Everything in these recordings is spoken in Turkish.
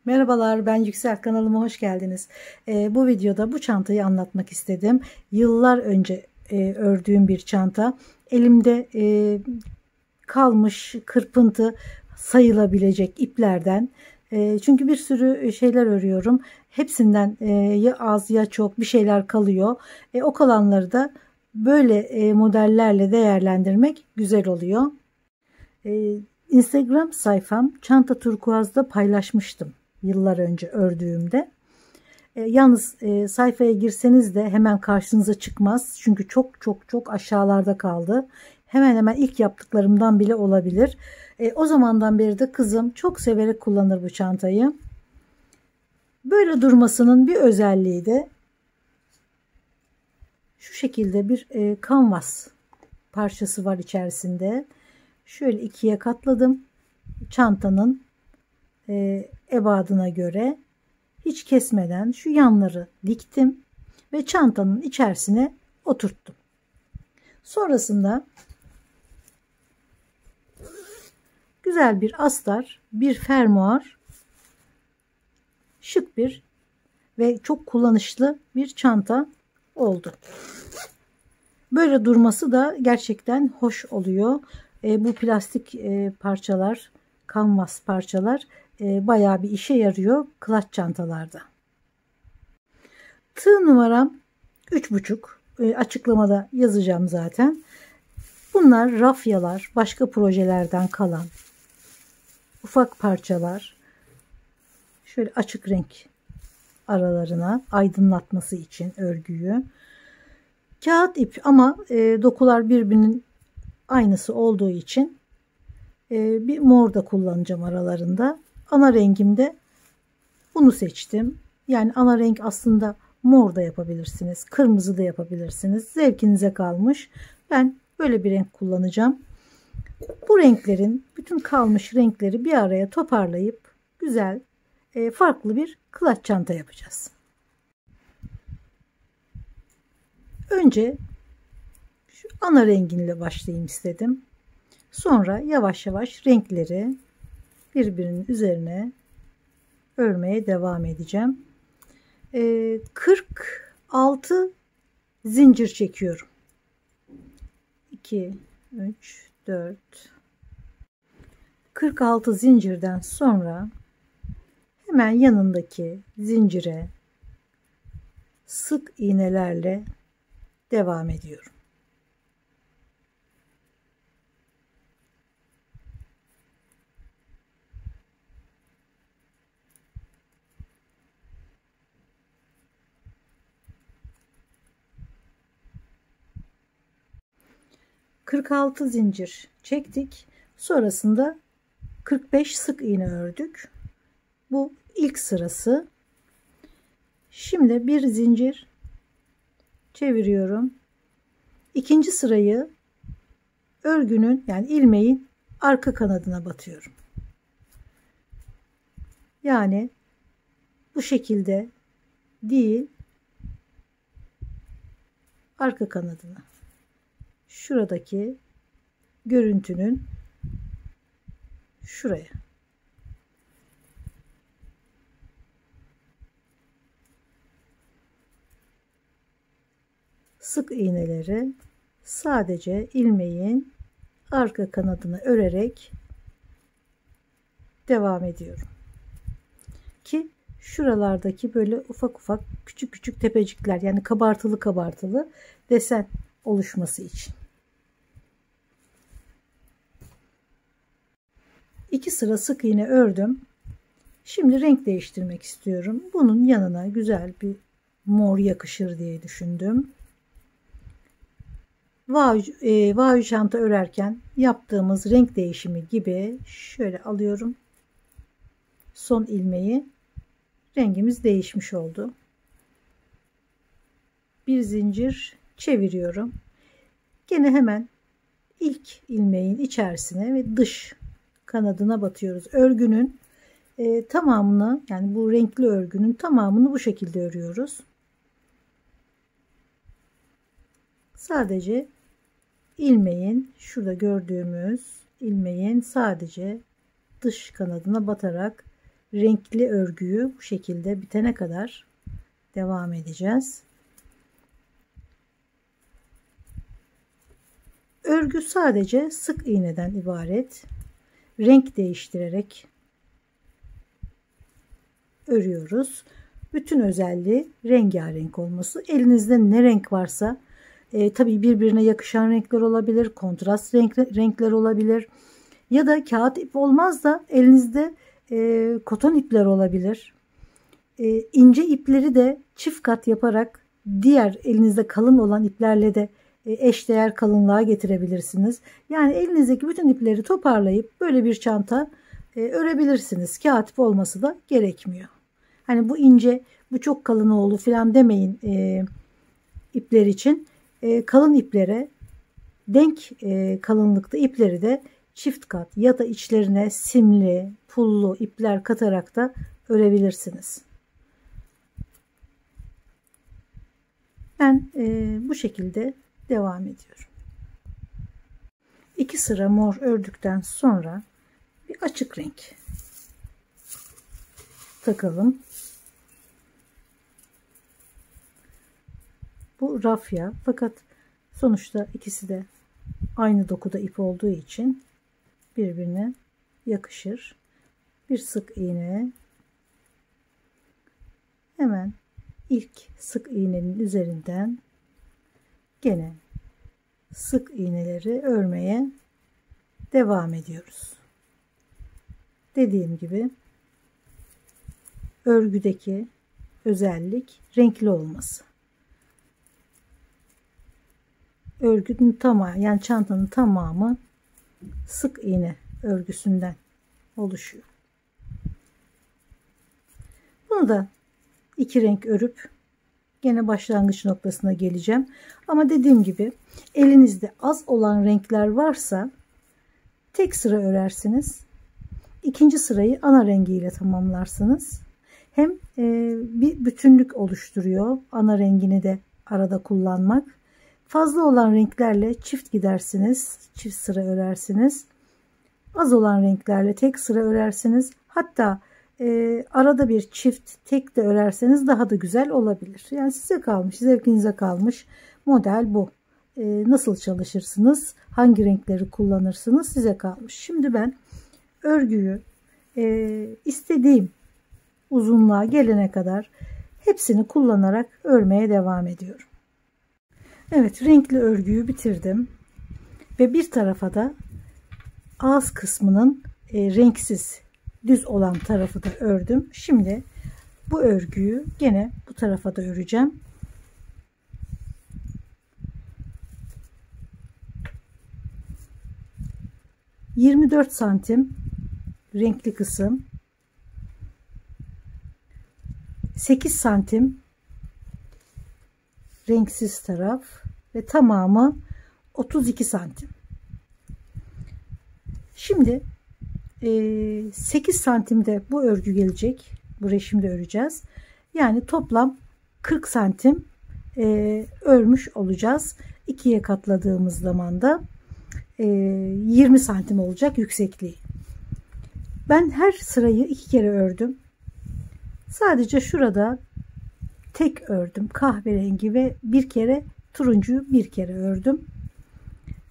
Merhabalar, ben Yüksel, kanalıma hoş geldiniz. Bu videoda bu çantayı anlatmak istedim. Yıllar önce ördüğüm bir çanta. Elimde kalmış kırpıntı sayılabilecek iplerden. Çünkü bir sürü şeyler örüyorum. Hepsinden ya az ya çok bir şeyler kalıyor. O kalanları da böyle modellerle değerlendirmek güzel oluyor. Instagram sayfam Çanta Turkuaz'da paylaşmıştım yıllar önce ördüğümde. Yalnız sayfaya girseniz de hemen karşınıza çıkmaz. Çünkü çok aşağılarda kaldı. Hemen hemen ilk yaptıklarımdan bile olabilir. O zamandan beri de kızım çok severek kullanır bu çantayı. Böyle durmasının bir özelliği de şu şekilde bir kanvas parçası var içerisinde. Şöyle ikiye katladım. Çantanın ebadına göre hiç kesmeden şu yanları diktim ve çantanın içerisine oturttum. Sonrasında güzel bir astar, bir fermuar, şık bir ve çok kullanışlı bir çanta oldu. Böyle durması da gerçekten hoş oluyor. Bu plastik parçalar, kanvas parçalar bayağı bir işe yarıyor clutch çantalarda. Tığ numaram 3,5. Açıklamada yazacağım zaten. Bunlar rafyalar, başka projelerden kalan ufak parçalar. Şöyle açık renk aralarına aydınlatması için örgüyü. Kağıt ip ama dokular birbirinin aynısı olduğu için bir mor da kullanacağım aralarında. Ana rengimde bunu seçtim. Yani ana renk aslında mor da yapabilirsiniz, kırmızı da yapabilirsiniz. Zevkinize kalmış. Ben böyle bir renk kullanacağım. Bu renklerin, bütün kalmış renkleri bir araya toparlayıp güzel, farklı bir clutch çanta yapacağız. Önce şu ana renginle başlayayım istedim. Sonra yavaş yavaş renkleri birbirinin üzerine örmeye devam edeceğim. 46 zincir çekiyorum. 2, 3, 4. 46 zincirden sonra hemen yanındaki zincire sık iğnelerle devam ediyorum. ...46 zincir çektik. Sonrasında 45 sık iğne ördük. Bu ilk sırası. Şimdi bir zincir çeviriyorum. İkinci sırayı örgünün, yani ilmeğin arka kanadına batıyorum. Yani bu şekilde değil, arka kanadına. Şuradaki görüntünün şuraya. Sık iğneleri sadece ilmeğin arka kanadını örerek devam ediyorum. Ki şuralardaki böyle ufak küçük tepecikler, yani kabartılı desen oluşması için. 2 sıra sık iğne ördüm. Şimdi renk değiştirmek istiyorum. Bunun yanına güzel bir mor yakışır diye düşündüm. Vaju çanta örerken yaptığımız renk değişimi gibi şöyle alıyorum. Son ilmeği, rengimiz değişmiş oldu. Bir zincir çeviriyorum. Gene hemen ilk ilmeğin içerisine ve dış kanadına batıyoruz. Örgünün tamamını, yani bu renkli örgünün tamamını bu şekilde örüyoruz. Sadece ilmeğin, şurada gördüğümüz ilmeğin sadece dış kanadına batarak renkli örgüyü bu şekilde bitene kadar devam edeceğiz. Örgü sadece sık iğneden ibaret. Renk değiştirerek örüyoruz. Bütün özelliği rengarenk olması. Elinizde ne renk varsa tabii birbirine yakışan renkler olabilir, kontrast renkler olabilir ya da kağıt ip olmaz da elinizde koton ipler olabilir. İnce ipleri de çift kat yaparak diğer elinizde kalın olan iplerle de eşdeğer kalınlığa getirebilirsiniz. Yani elinizdeki bütün ipleri toparlayıp böyle bir çanta örebilirsiniz. Kağıt ip olması da gerekmiyor. Hani bu ince, bu çok kalın oldu falan demeyin ipler için. Kalın iplere, denk kalınlıkta ipleri de çift kat ya da içlerine simli, pullu ipler katarak da örebilirsiniz. Ben bu şekilde devam ediyorum. 2 sıra mor ördükten sonra bir açık renk takalım. Bu rafya, fakat sonuçta ikisi de aynı dokuda ip olduğu için birbirine yakışır. Bir sık iğne, hemen ilk sık iğnenin üzerinden gene sık iğneleri örmeye devam ediyoruz. Dediğim gibi örgüdeki özellik renkli olması. Örgünün tamamı, yani çantanın tamamı sık iğne örgüsünden oluşuyor. Bunu da 2 renk örüp gene başlangıç noktasına geleceğim. Ama dediğim gibi elinizde az olan renkler varsa tek sıra örersiniz. İkinci sırayı ana rengiyle tamamlarsınız. Hem bir bütünlük oluşturuyor ana rengini de arada kullanmak. Fazla olan renklerle çift gidersiniz, çift sıra örersiniz. Az olan renklerle tek sıra örersiniz. Hatta arada bir çift tek de örerseniz daha da güzel olabilir. Yani size kalmış, zevkinize kalmış model bu. Nasıl çalışırsınız, hangi renkleri kullanırsınız size kalmış. Şimdi ben örgüyü istediğim uzunluğa gelene kadar hepsini kullanarak örmeye devam ediyorum. Evet, renkli örgüyü bitirdim ve bir tarafa da ağız kısmının renksiz düz olan tarafı da ördüm. Şimdi bu örgüyü gene bu tarafa da öreceğim. ...24 santim renkli kısım, 8 santim renksiz taraf ve tamamı 32 santim. Şimdi 8 santimde bu örgü gelecek. Burayı şimdi öreceğiz. Yani toplam 40 santim örmüş olacağız. 2'ye katladığımız zaman da 20 santim olacak yüksekliği. Ben her sırayı 2 kere ördüm. Sadece şurada tek ördüm kahverengi ve bir kere turuncuyu bir kere ördüm.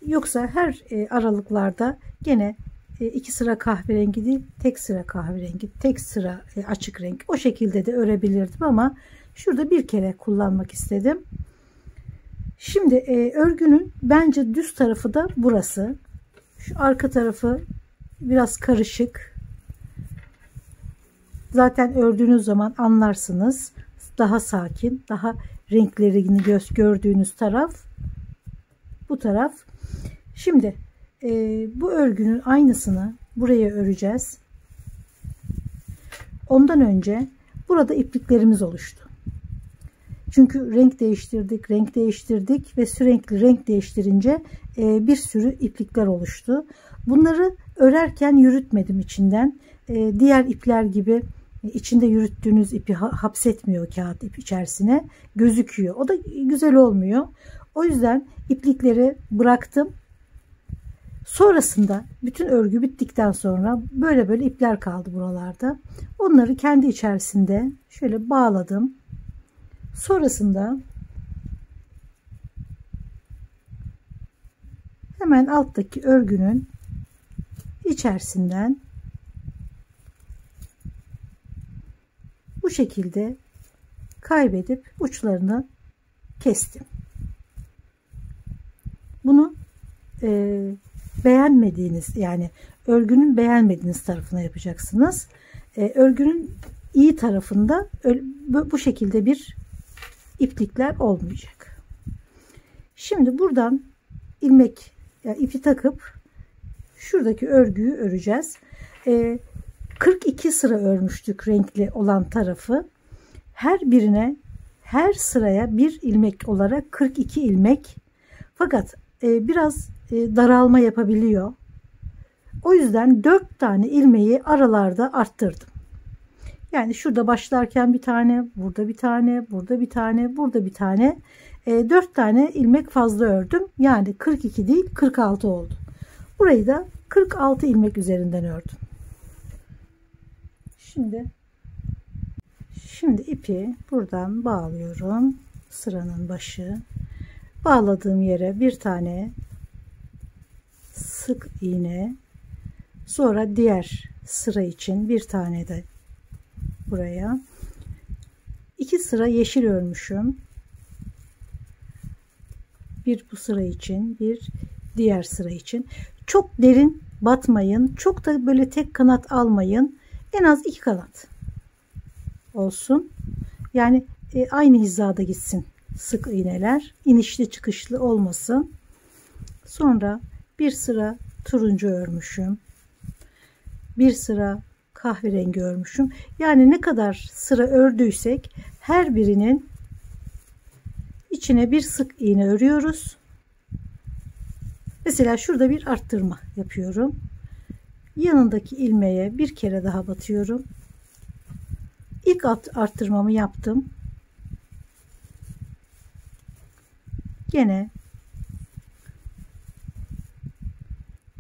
Yoksa her aralıklarda gene 2 sıra kahverengi değil, tek sıra kahverengi, tek sıra açık renk, o şekilde de örebilirdim ama şurada bir kere kullanmak istedim. Şimdi örgünün bence düz tarafı da burası. Şu arka tarafı biraz karışık. Zaten ördüğünüz zaman anlarsınız. Daha sakin, daha renklerini gördüğünüz taraf bu taraf. Şimdi bu örgünün aynısını buraya öreceğiz. Ondan önce burada ipliklerimiz oluştu. Çünkü renk değiştirdik ve sürekli renk değiştirince bir sürü iplikler oluştu. Bunları örerken yürütmedim içinden. Diğer ipler gibi içinde yürüttüğünüz ipi hapsetmiyor kağıt ip içerisine, gözüküyor. O da güzel olmuyor. O yüzden iplikleri bıraktım. Sonrasında bütün örgü bittikten sonra böyle böyle ipler kaldı buralarda. Onları kendi içerisinde şöyle bağladım. Sonrasında hemen alttaki örgünün içerisinden bu şekilde kaybedip uçlarını kestim. Bunu beğenmediğiniz, yani örgünün beğenmediğiniz tarafına yapacaksınız. Örgünün iyi tarafında bu şekilde bir iplikler olmayacak. Şimdi buradan ilmek, yani ipi takıp şuradaki örgüyü öreceğiz. 42 sıra örmüştük renkli olan tarafı. Her sıraya bir ilmek olarak 42 ilmek. Fakat biraz daralma yapabiliyor. O yüzden 4 tane ilmeği aralarda arttırdım. Yani şurada başlarken bir tane, burada bir tane, burada bir tane, burada bir tane. 4 tane ilmek fazla ördüm. Yani 42 değil 46 oldu. Burayı da 46 ilmek üzerinden ördüm. Şimdi ipi buradan bağlıyorum. Sıranın başı. Bağladığım yere bir tane sık iğne, sonra diğer sıra için bir tane de buraya. 2 sıra yeşil örmüşüm. Bir bu sıra için, bir diğer sıra için. Çok derin batmayın. Çok da böyle tek kanat almayın. En az 2 kanat olsun. Yani aynı hizada gitsin sık iğneler. İnişli çıkışlı olmasın. Sonra bir sıra turuncu örmüşüm. Bir sıra kahverengi örmüşüm. Yani ne kadar sıra ördüysek her birinin içine bir sık iğne örüyoruz. Mesela şurada bir arttırma yapıyorum. Yanındaki ilmeğe bir kere daha batıyorum. İlk arttırmamı yaptım. Gene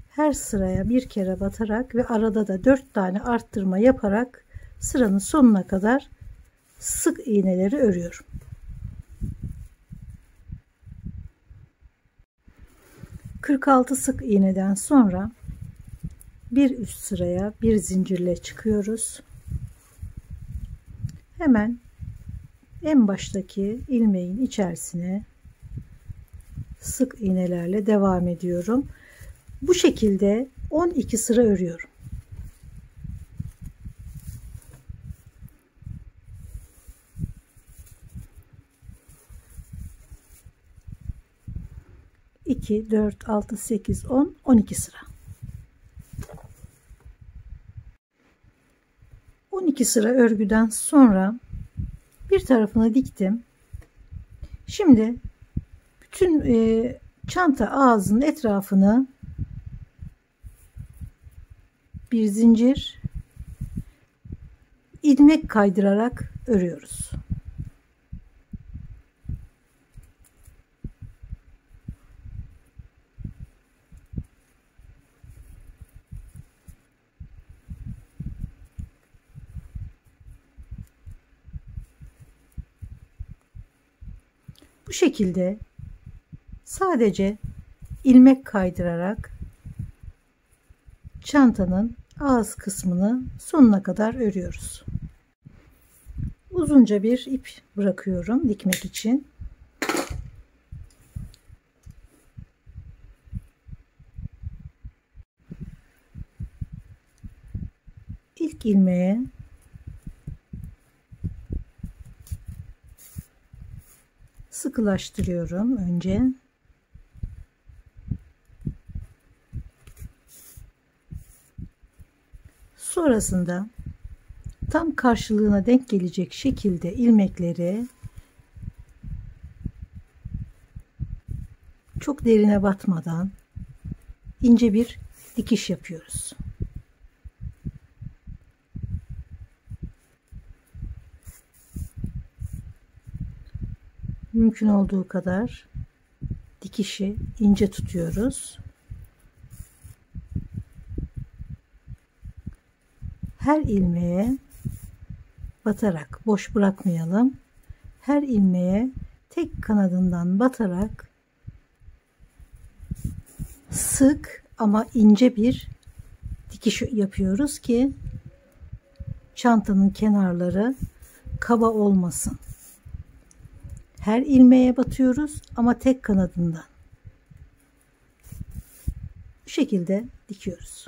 her sıraya bir kere batarak ve arada da 4 tane arttırma yaparak sıranın sonuna kadar sık iğneleri örüyorum. ...46 sık iğneden sonra bir üst sıraya bir zincirle çıkıyoruz. Hemen en baştaki ilmeğin içerisine sık iğnelerle devam ediyorum. Bu şekilde 12 sıra örüyorum. İki, 4, 6, 8, 10, 12 sıra. 12 sıra örgüden sonra bir tarafını diktim. Şimdi bütün çanta ağzının etrafını bir zincir ilmek kaydırarak örüyoruz. Bu şekilde sadece ilmek kaydırarak çantanın ağız kısmını sonuna kadar örüyoruz. Uzunca bir ip bırakıyorum dikmek için. İlk ilmeğe sıkılaştırıyorum önce. Sonrasında tam karşılığına denk gelecek şekilde ilmekleri çok derine batmadan ince bir dikiş yapıyoruz. Mümkün olduğu kadar dikişi ince tutuyoruz. her ilmeğe batarak, boş bırakmayalım. Her ilmeğe tek kanadından batarak sık ama ince bir dikiş yapıyoruz ki çantanın kenarları kaba olmasın. Her ilmeğe batıyoruz ama tek kanadından. Bu şekilde dikiyoruz.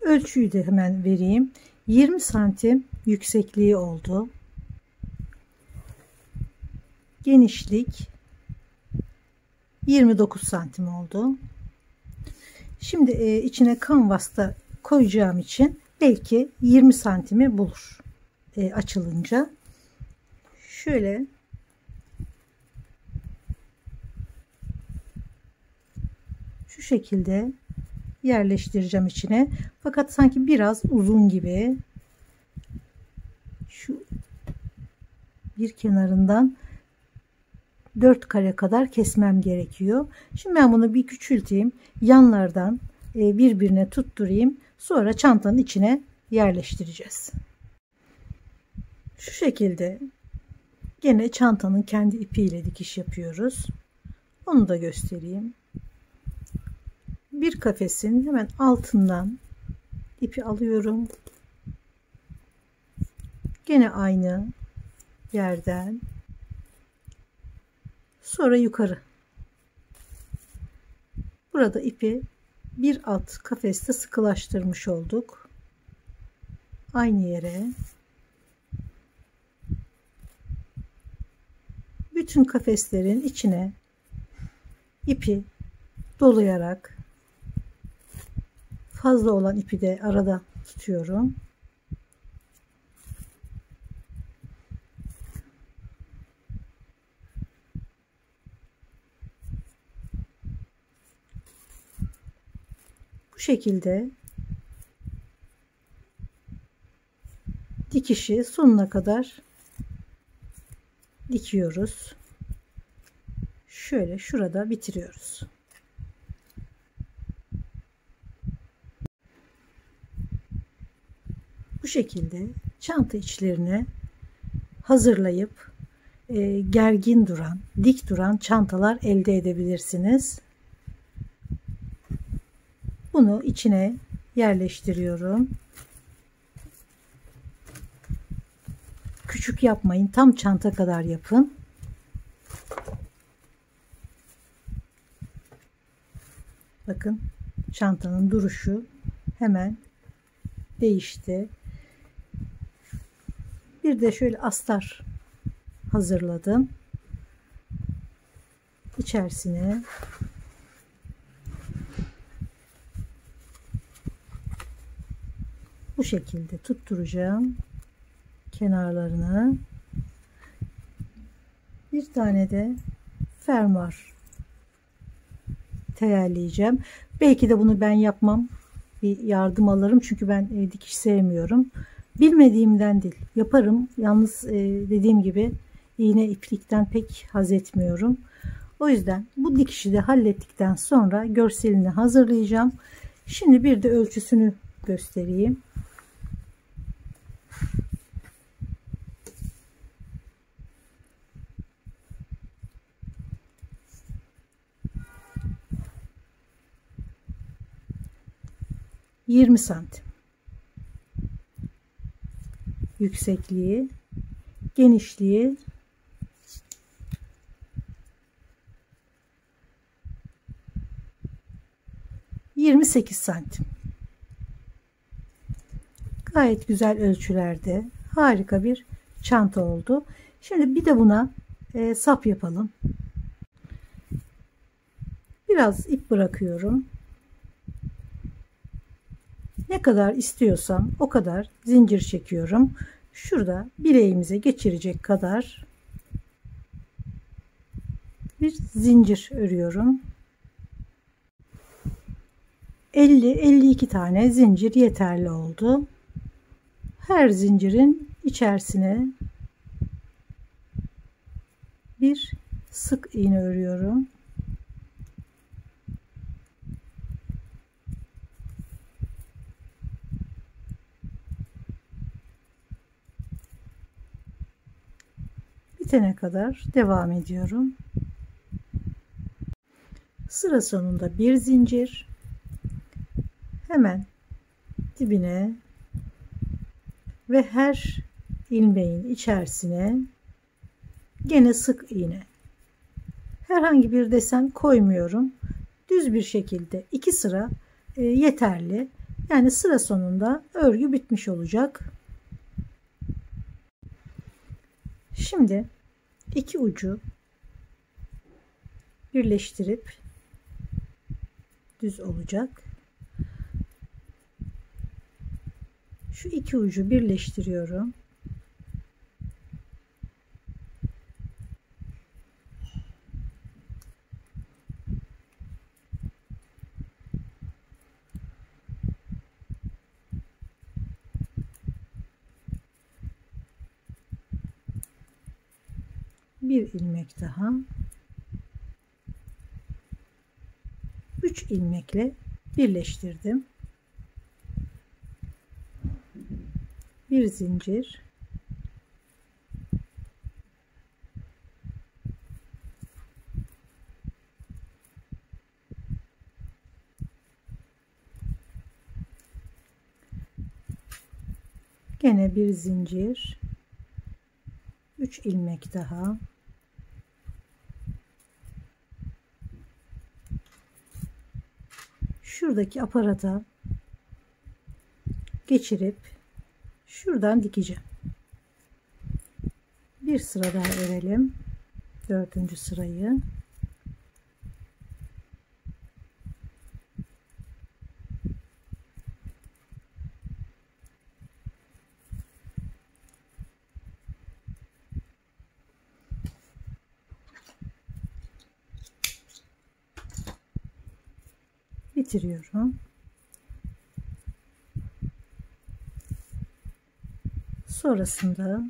Ölçüyü de hemen vereyim. 20 santim yüksekliği oldu. Genişlik 29 santim oldu. Şimdi içine kanvasta koyacağım için belki 20 santimi bulur açılınca. Şöyle şu şekilde yerleştireceğim içine. Fakat sanki biraz uzun gibi. Şu bir kenarından 4 kare kadar kesmem gerekiyor. Şimdi ben bunu bir küçülteyim. Yanlardan birbirine tutturayım. Sonra çantanın içine yerleştireceğiz. Şu şekilde gene çantanın kendi ipiyle dikiş yapıyoruz. Onu da göstereyim. Bir kafesin hemen altından ipi alıyorum. Gene aynı yerden sonra yukarı. Burada ipi bir alt kafeste sıkılaştırmış olduk. Aynı yere bütün kafeslerin içine ipi dolayarak fazla olan ipi de arada tutuyorum. Bu şekilde dikişi sonuna kadar dikiyoruz. Şöyle şurada bitiriyoruz. Bu şekilde çanta içlerine hazırlayıp gergin duran, dik duran çantalar elde edebilirsiniz. Bunu içine yerleştiriyorum. Küçük yapmayın, tam çanta kadar yapın. Bakın çantanın duruşu hemen değişti. Bir de şöyle astar hazırladım. İçerisine bu şekilde tutturacağım kenarlarını. Bir tane de fermuar teyelleyeceğim. Belki de bunu ben yapmam. Bir yardım alırım. Çünkü ben dikiş sevmiyorum. Bilmediğimden değil. Yaparım. Yalnız dediğim gibi iğne iplikten pek haz etmiyorum. O yüzden bu dikişi de hallettikten sonra görselini hazırlayacağım. Şimdi bir de ölçüsünü göstereyim. ...20 santim yüksekliği, genişliği 28 santim. Gayet güzel ölçülerde, harika bir çanta oldu. Şimdi bir de buna sap yapalım. Biraz ip bırakıyorum. Ne kadar istiyorsam o kadar zincir çekiyorum. Şurada bileğimize geçirecek kadar bir zincir örüyorum. 50-52 tane zincir yeterli oldu. Her zincirin içerisine bir sık iğne örüyorum. bitene kadar devam ediyorum. Sıra sonunda bir zincir, hemen dibine ve her ilmeğin içerisine gene sık iğne. Herhangi bir desen koymuyorum. Düz bir şekilde 2 sıra yeterli. Yani sıra sonunda örgü bitmiş olacak. Şimdi iki ucu birleştirip düz olacak. Şu iki ucu birleştiriyorum. Bir ilmek daha. 3 ilmekle birleştirdim. Bir zincir. Gene bir zincir. 3 ilmek daha. Şuradaki aparata geçirip şuradan dikeceğim. Bir sıra daha örelim. 4. sırayı. Bitiriyorum. Sonrasında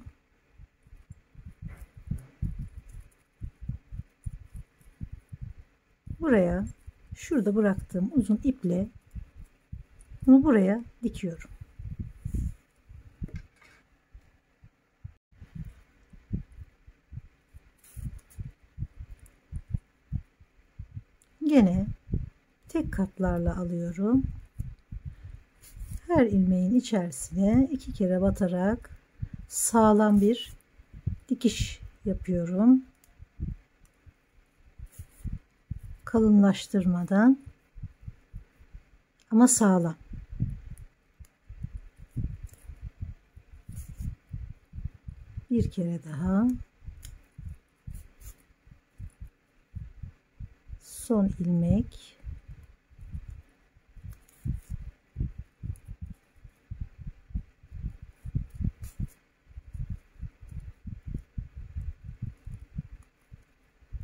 buraya şurada bıraktığım uzun iple bunu buraya dikiyorum. Gene tek katlarla alıyorum. Her ilmeğin içerisine 2 kere batarak sağlam bir dikiş yapıyorum. Kalınlaştırmadan ama sağlam. Bir kere daha. Son ilmek.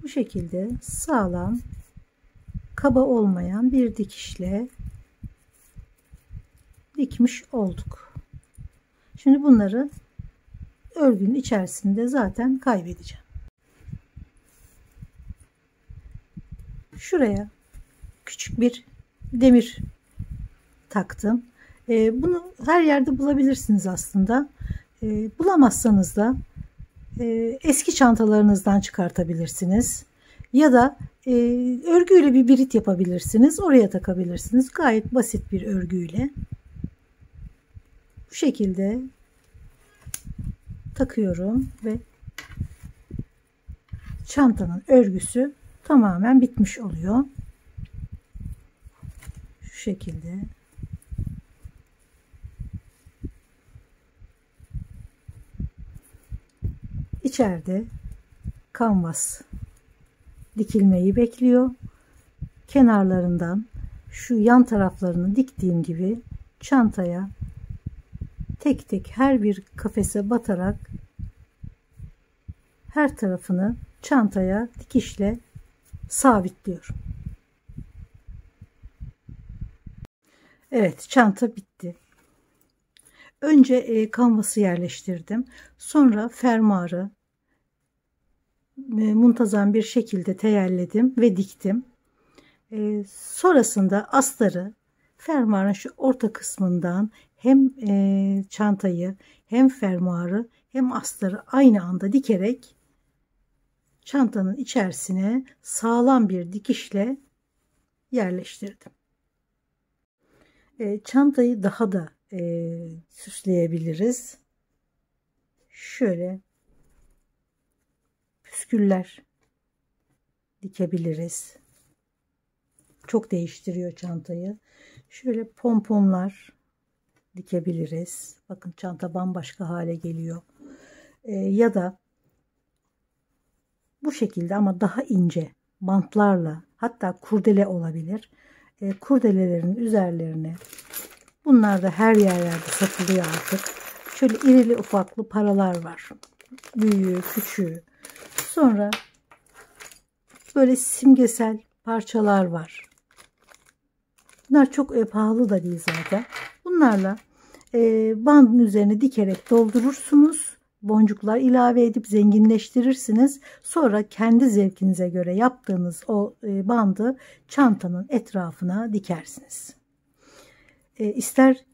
Bu şekilde sağlam, kaba olmayan bir dikişle dikmiş olduk. Şimdi bunları örgünün içerisinde zaten kaybedeceğim. Şuraya küçük bir demir taktım. Bunu her yerde bulabilirsiniz aslında. Bulamazsanız da eski çantalarınızdan çıkartabilirsiniz. Ya da örgüyle bir birit yapabilirsiniz. Oraya takabilirsiniz. Gayet basit bir örgüyle. Bu şekilde takıyorum ve çantanın örgüsü tamamen bitmiş oluyor. Şu şekilde. İçeride kanvas dikilmeyi bekliyor. Kenarlarından şu yan taraflarını diktiğim gibi çantaya tek tek her bir kafese batarak her tarafını çantaya dikişle sabitliyorum. Evet, çanta bitti. Önce kanvası yerleştirdim. Sonra fermuarı muntazam bir şekilde teyelledim ve diktim. Sonrasında astarı fermuarın şu orta kısmından hem çantayı hem fermuarı hem astarı aynı anda dikerek çantanın içerisine sağlam bir dikişle yerleştirdim. Çantayı daha da süsleyebiliriz. Şöyle püsküller dikebiliriz. Çok değiştiriyor çantayı. Şöyle pomponlar dikebiliriz. Bakın çanta bambaşka hale geliyor. Ya da bu şekilde ama daha ince bantlarla, hatta kurdele olabilir. Kurdelelerin üzerlerine, bunlar da her yerlerde satılıyor artık. Şöyle irili ufaklı paralar var. Büyüğü, küçüğü. Sonra böyle simgesel parçalar var. Bunlar çok pahalı da değil zaten. Bunlarla bandın üzerine dikerek doldurursunuz. Boncuklar ilave edip zenginleştirirsiniz. Sonra kendi zevkinize göre yaptığınız o bandı çantanın etrafına dikersiniz. İster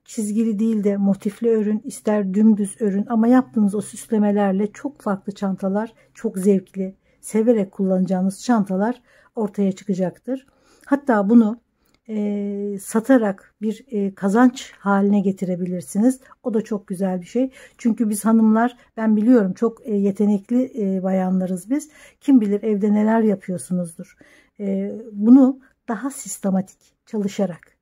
çizgili değil de motifli örün, ister dümdüz örün, ama yaptığınız o süslemelerle çok farklı çantalar, çok zevkli, severek kullanacağınız çantalar ortaya çıkacaktır. Hatta bunu satarak bir kazanç haline getirebilirsiniz. O da çok güzel bir şey. Çünkü biz hanımlar, ben biliyorum, çok yetenekli bayanlarız biz. Kim bilir evde neler yapıyorsunuzdur. Bunu daha sistematik çalışarak,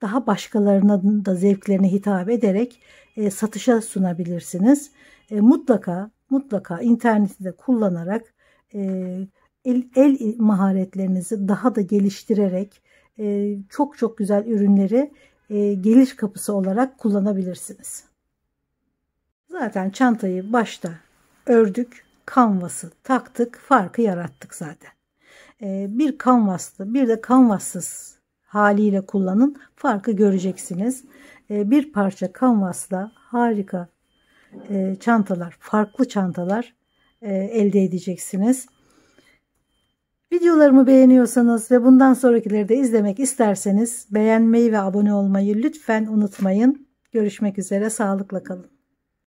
daha başkalarına da zevklerine hitap ederek satışa sunabilirsiniz. Mutlaka interneti de kullanarak el maharetlerinizi daha da geliştirerek çok güzel ürünleri gelir kapısı olarak kullanabilirsiniz. Zaten çantayı başta ördük, kanvası taktık, farkı yarattık zaten. Bir kanvaslı, bir de kanvassız haliyle kullanın, farkı göreceksiniz. Bir parça kanvasla harika çantalar, farklı çantalar elde edeceksiniz. Videolarımı beğeniyorsanız ve bundan sonrakileri de izlemek isterseniz beğenmeyi ve abone olmayı lütfen unutmayın. Görüşmek üzere, sağlıkla kalın.